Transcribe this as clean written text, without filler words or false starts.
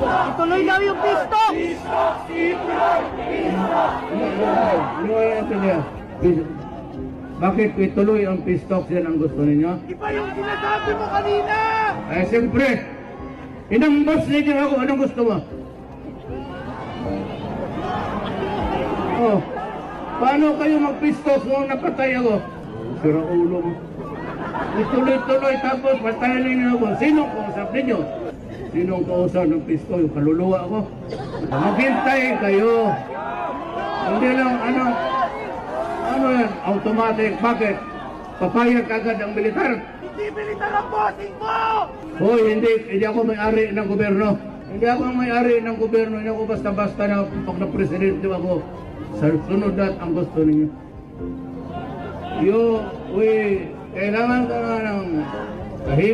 Ituloy daw yung pisto! Ano ito niya? Bakit ituloy ang pistok yan ang gusto ninyo? Iba yung sinasabi mo kanina! Eh, siyempre, inang boss ninyo ako, anong gusto mo? Oh, paano kayo magpistok kung napatay ako? Sira ulo mo. Ituloy-tuloy tapos patayin ninyo ako. Sinong kausap ninyo? Sinong kausap ng pistol? Yung kaluluwa ako? Maghintay kayo. Hindi lang, ano yan? Automatic. Bakit? Papayag agad ang militar. Hindi militar ang bossing mo! Hoy, hindi ako may-ari ng gobyerno. Hindi ako may-ari ng gobyerno. Hindi ako basta-basta na pag na-presidente ako. Sa sunod at ang gusto ninyo. Kailangan ka nga ng tahimik.